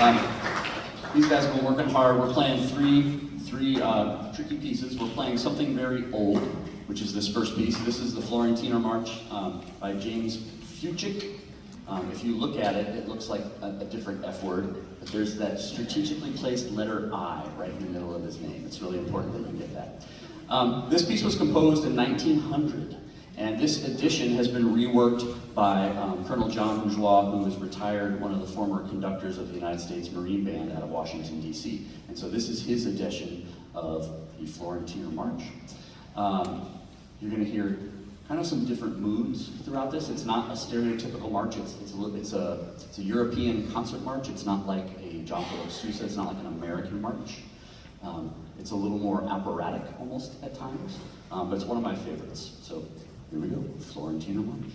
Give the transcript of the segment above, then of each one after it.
Um, these guys have been working hard. We're playing three tricky pieces. We're playing something very old, which is this first piece. This is the Florentiner March by James Fuchik. If you look at it, it looks like a different F word, but there's that strategically placed letter I right in the middle of his name. It's really important that you get that. This piece was composed in 1900, and this edition has been reworked by Colonel John Bourgeois, who is retired, one of the former conductors of the United States Marine Band out of Washington, D.C. And so this is his edition of the Florentiner March. You're going to hear kind of some different moods throughout this. It's not a stereotypical march. It's a European concert march. It's not like a John Philip Sousa. It's not like an American march. It's a little more operatic almost at times, but it's one of my favorites. So here we go, Florentiner March.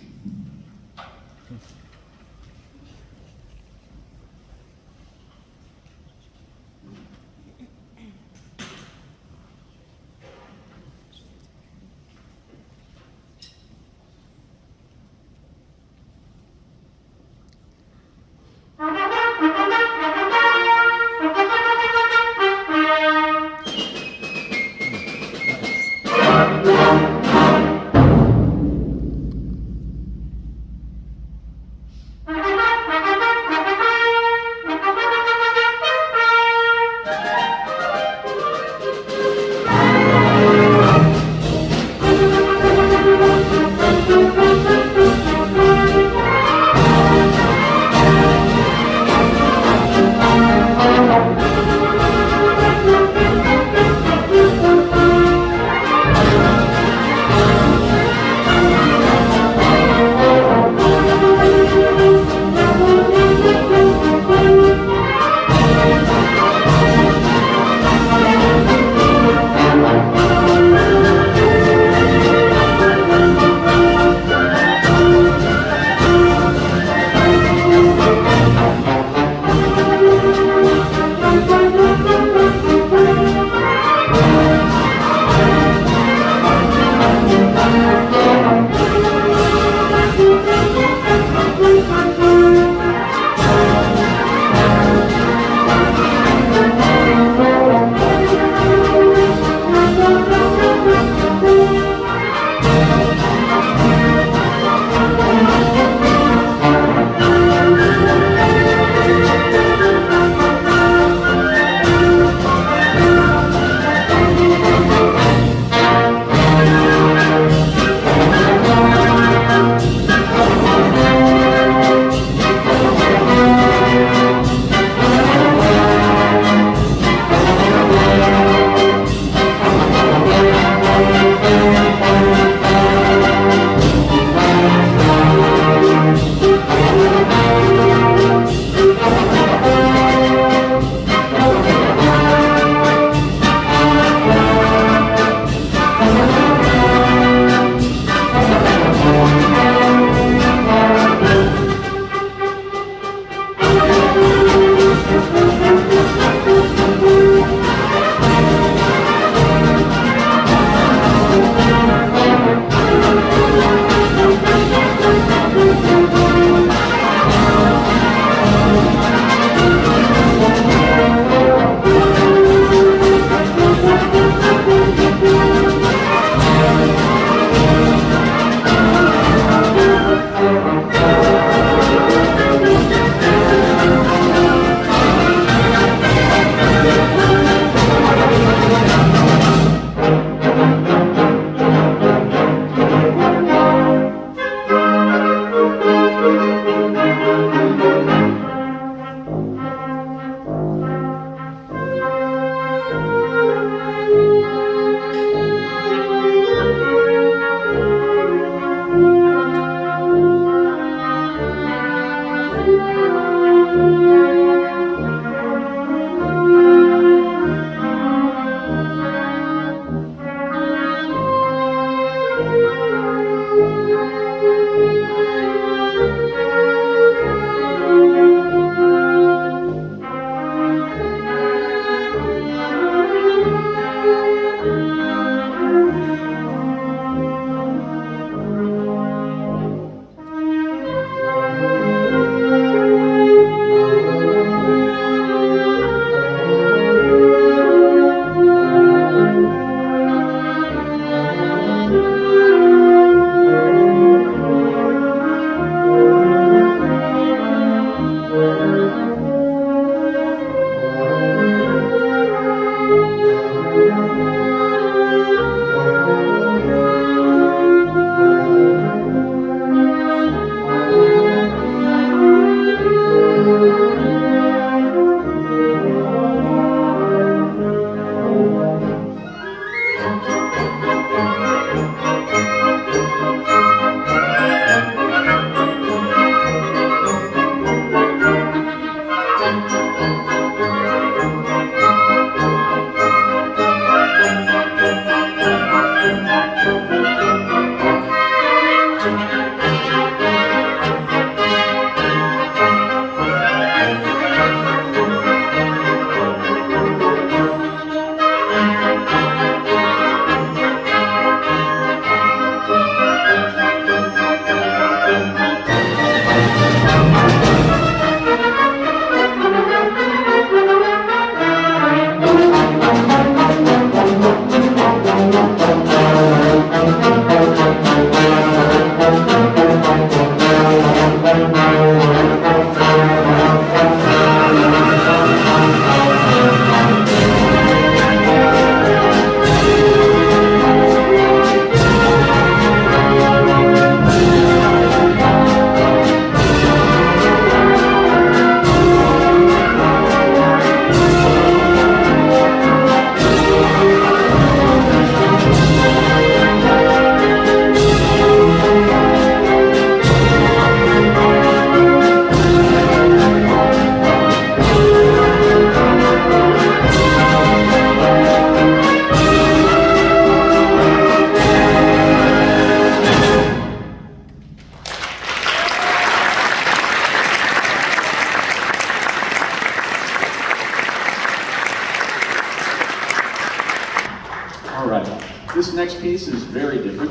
next piece is very different.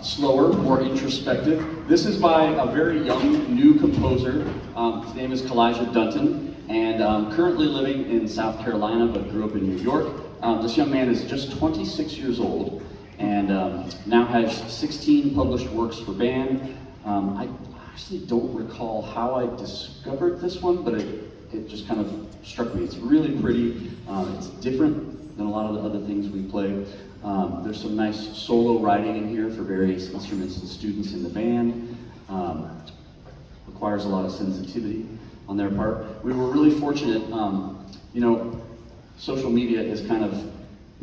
Slower, more introspective. This is by a very young, new composer. His name is Kalijah Dunton, and currently living in South Carolina, but grew up in New York. This young man is just 26 years old, and now has 16 published works for band. I actually don't recall how I discovered this one, but it just kind of struck me. It's really pretty. It's different than a lot of the other things we play. There's some nice solo writing in here for various instruments and students in the band. Requires a lot of sensitivity on their part. We were really fortunate, you know, social media is kind of,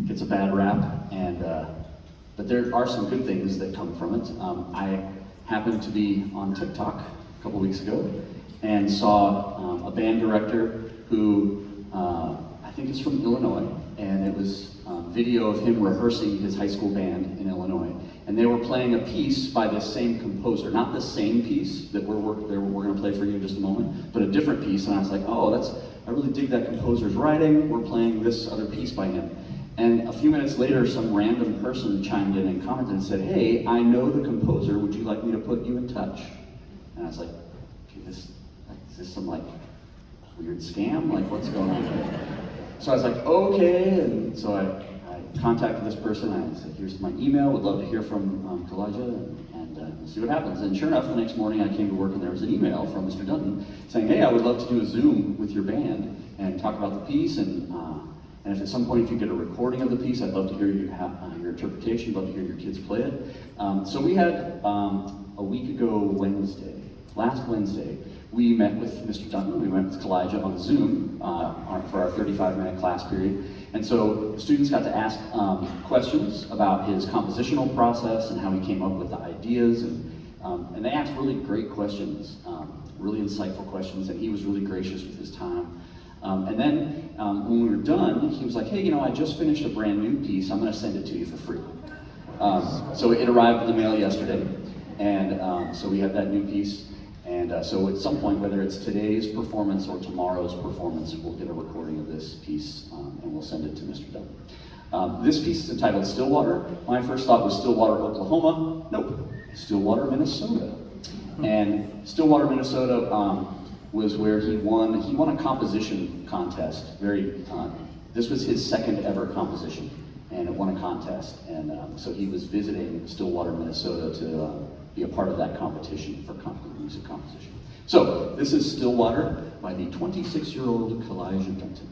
gets a bad rap, and but there are some good things that come from it. I happened to be on TikTok a couple weeks ago and saw a band director who I think is from Illinois, and it was video of him rehearsing his high school band in Illinois, and they were playing a piece by this same composer, not the same piece that we're going to play for you in just a moment, but a different piece. And I was like, oh, I really dig that composer's writing. We're playing this other piece by him. And a few minutes later, some random person chimed in and commented and said, hey, I know the composer. Would you like me to put you in touch? And I was like, okay, is this some like weird scam? Like, what's going on here? So I was like, okay. And so I contacted this person. I said, here's my email. Would love to hear from Kalijah and see what happens. And sure enough, the next morning I came to work and there was an email from Mr. Dunton saying, hey, I would love to do a Zoom with your band and talk about the piece. And if at some point if you get a recording of the piece, I'd love to hear your interpretation. I'd love to hear your kids play it. So we had a week ago last Wednesday, we met with Mr. Dunton. We went with Kalijah on Zoom for our 35-minute class period. And so the students got to ask questions about his compositional process and how he came up with the ideas. And they asked really great questions, really insightful questions, and he was really gracious with his time. And then when we were done, he was like, hey, you know, I just finished a brand new piece. I'm going to send it to you for free. So it arrived in the mail yesterday. And so we have that new piece. And so at some point, whether it's today's performance or tomorrow's performance, we'll get a recording of this piece and we'll send it to Mr. Dunton. This piece is entitled Stillwater. My first thought was Stillwater, Oklahoma. Nope, Stillwater, Minnesota. And Stillwater, Minnesota was where he won a composition contest. This was his second ever composition, and it won a contest. And so he was visiting Stillwater, Minnesota to be a part of that competition for music composition. So this is Stillwater by the 26-year-old Kalijah Dunton.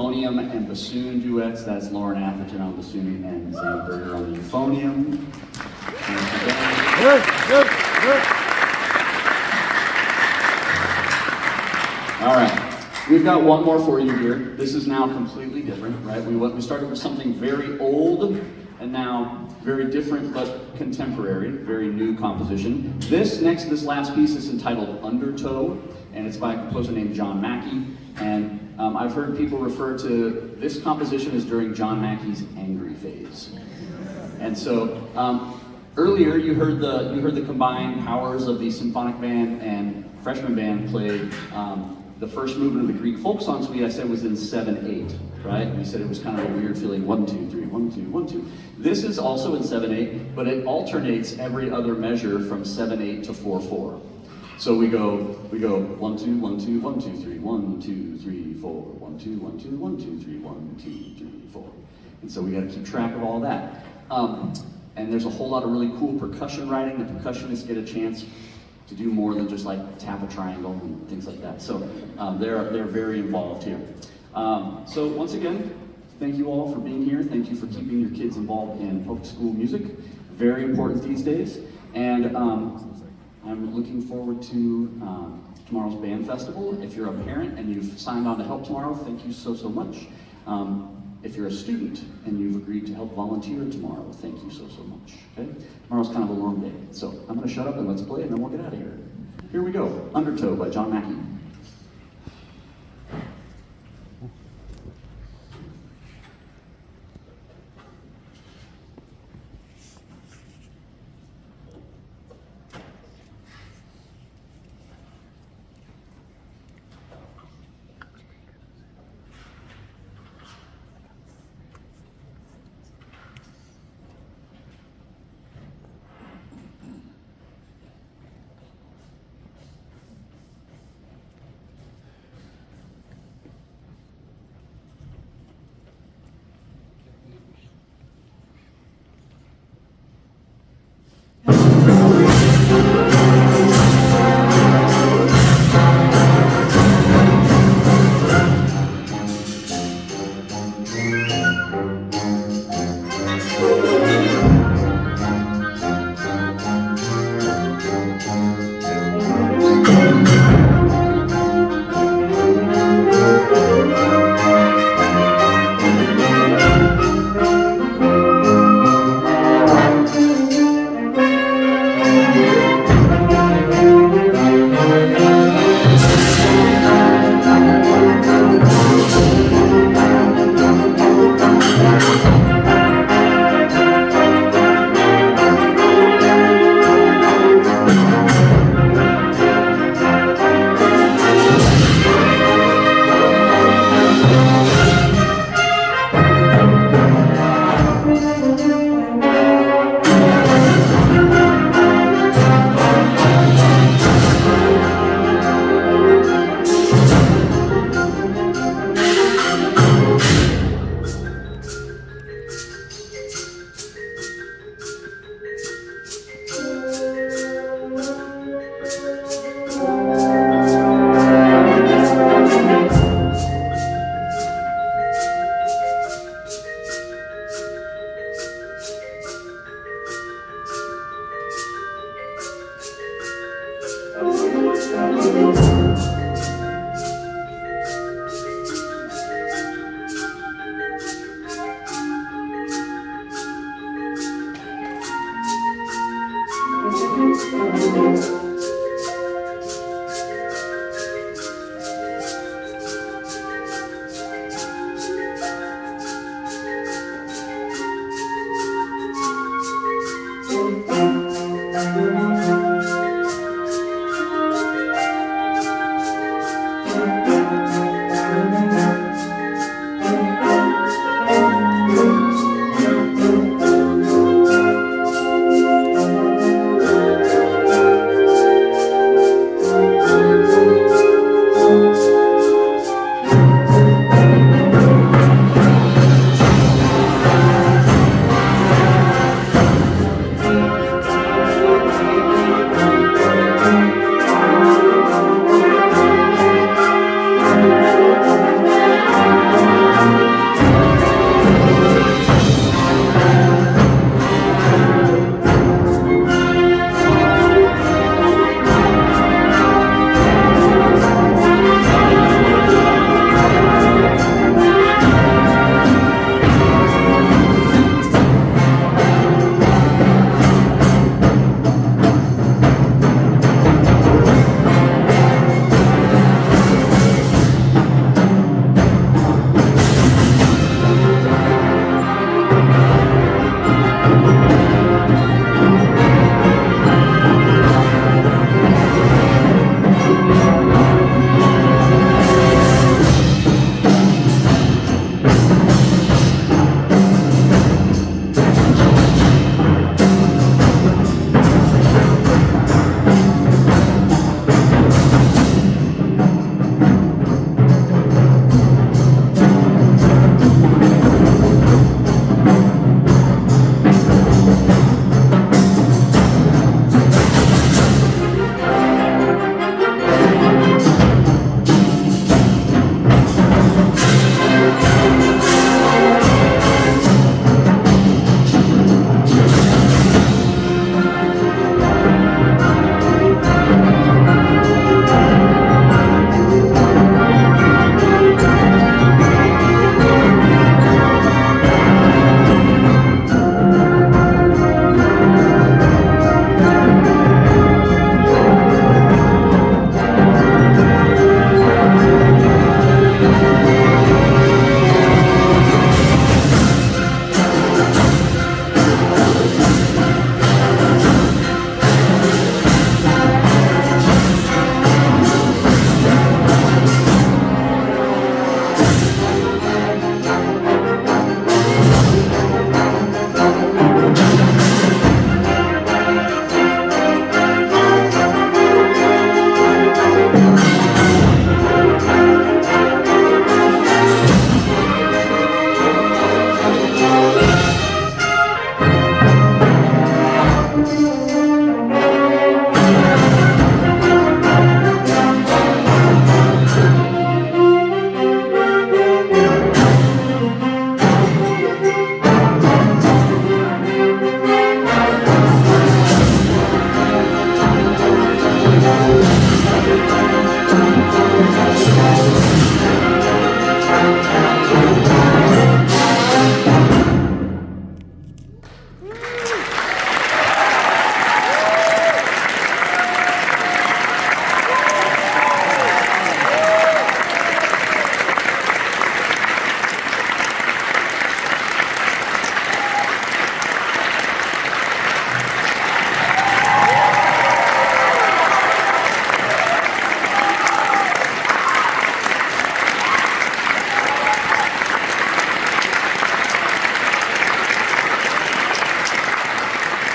euphonium and bassoon duets. That's Lauren Atherton on bassoon and Zane Berger on the euphonium. All right, we've got one more for you here. This is now completely different, right? We started with something very old and now very different but contemporary, very new composition. This last piece is entitled Undertow, and it's by a composer named John Mackey. And I've heard people refer to this composition as during John Mackey's angry phase. And so earlier you heard the combined powers of the symphonic band and freshman band play the first movement of the Greek folk song suite. I said was in 7/8, right? We said it was kind of a weird feeling, 1, 2, 3, 1, 2, 1, 2. This is also in 7/8, but it alternates every other measure from 7/8 to 4/4. So we go 1, 2, 1, 2, 1, 2, 3, 1, 2, 3, 4, 1, 2, 1, 2, 1, 2, 3, 1, 2, 3, 4. And so we got to keep track of all that. And there's a whole lot of really cool percussion writing. The percussionists get a chance to do more than just like tap a triangle and things like that. So they're very involved here. So once again, thank you all for being here. Thank you for keeping your kids involved in public school music. Very important these days. And I'm looking forward to tomorrow's band festival. If you're a parent and you've signed on to help tomorrow, thank you so much. If you're a student and you've agreed to help volunteer tomorrow, thank you so much. Okay? Tomorrow's kind of a long day. So I'm going to shut up and let's play and then we'll get out of here. Here we go, Undertow by John Mackey.